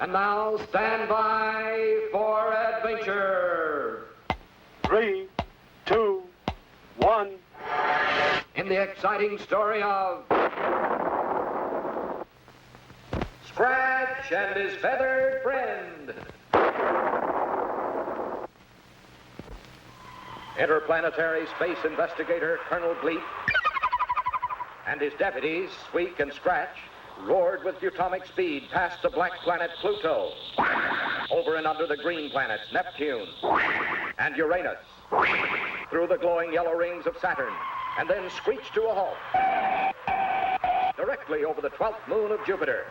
And now stand by for adventure. 3, 2, 1. In the exciting story of Scratch and his feathered friend. Interplanetary space investigator Colonel Bleep and his deputies, Squeek and Scratch, roared with atomic speed past the black planet Pluto, over and under the green planets Neptune and Uranus, through the glowing yellow rings of Saturn, and then screeched to a halt, directly over the 12th moon of Jupiter.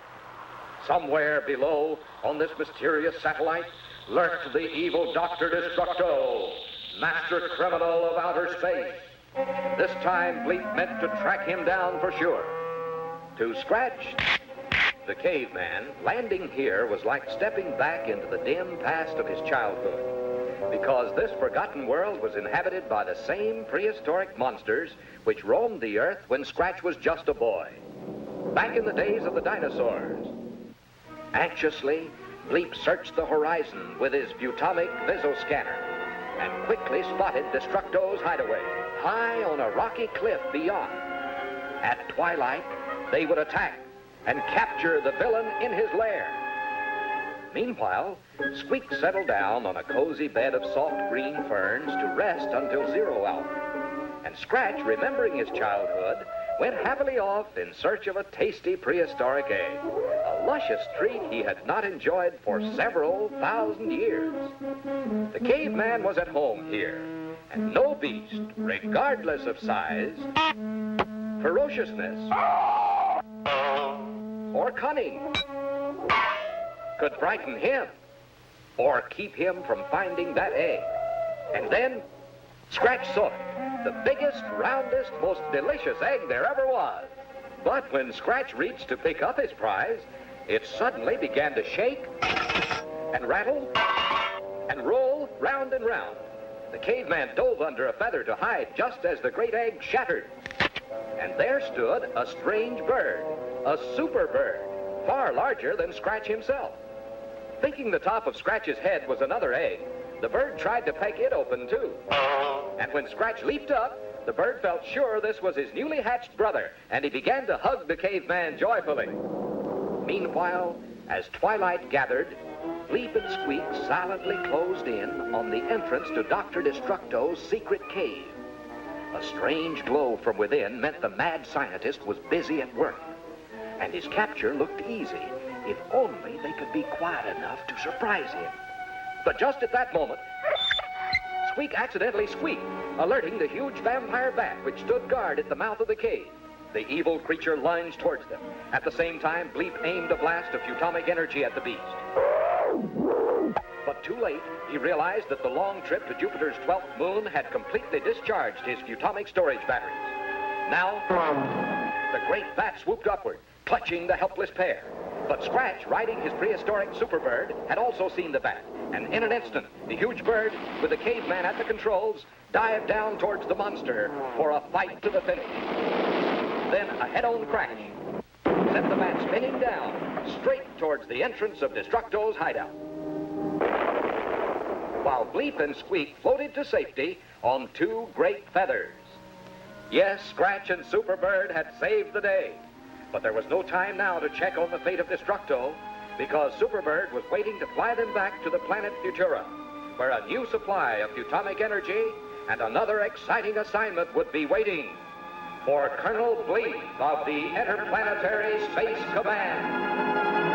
Somewhere below, on this mysterious satellite, lurked the evil Doctor Destructo, master criminal of outer space. This time, Bleep meant to track him down for sure. To Scratch, the caveman, landing here was like stepping back into the dim past of his childhood, because this forgotten world was inhabited by the same prehistoric monsters which roamed the earth when Scratch was just a boy, back in the days of the dinosaurs. Anxiously, Bleep searched the horizon with his butomic visoscanner and quickly spotted Destructo's hideaway, high on a rocky cliff beyond. At twilight, they would attack and capture the villain in his lair. Meanwhile, Squeak settled down on a cozy bed of soft green ferns to rest until 0 hour. And Scratch, remembering his childhood, went happily off in search of a tasty prehistoric egg, a luscious treat he had not enjoyed for several thousand years. The caveman was at home here, and no beast, regardless of size, ferociousness, or cunning, could frighten him or keep him from finding that egg. And then Scratch saw it, the biggest, roundest, most delicious egg there ever was. But when Scratch reached to pick up his prize, it suddenly began to shake and rattle and roll round and round. The caveman dove under a feather to hide just as the great egg shattered. And there stood a strange bird, a super bird, far larger than Scratch himself. Thinking the top of Scratch's head was another egg, the bird tried to peck it open too. And when Scratch leaped up, the bird felt sure this was his newly hatched brother, and he began to hug the caveman joyfully. Meanwhile, as twilight gathered, Bleep and Squeak silently closed in on the entrance to Doctor Destructo's secret cave. A strange glow from within meant the mad scientist was busy at work, and his capture looked easy if only they could be quiet enough to surprise him. But just at that moment, Squeak accidentally squeaked, alerting the huge vampire bat which stood guard at the mouth of the cave. The evil creature lunged towards them. At the same time, Bleep aimed a blast of atomic energy at the beast. But too late, he realized that the long trip to Jupiter's 12th moon had completely discharged his atomic storage batteries. Now, the great bat swooped upward, clutching the helpless pair. But Scratch, riding his prehistoric superbird, had also seen the bat, and in an instant, the huge bird, with the caveman at the controls, dived down towards the monster for a fight to the finish. Then a head-on crash sent the bat spinning down, straight towards the entrance of Destructo's hideout, while Bleep and Squeak floated to safety on 2 great feathers. Yes, Scratch and Superbird had saved the day, but there was no time now to check on the fate of Destructo, because Superbird was waiting to fly them back to the planet Futura, where a new supply of atomic energy and another exciting assignment would be waiting for Colonel Bleep of the Interplanetary Space Command.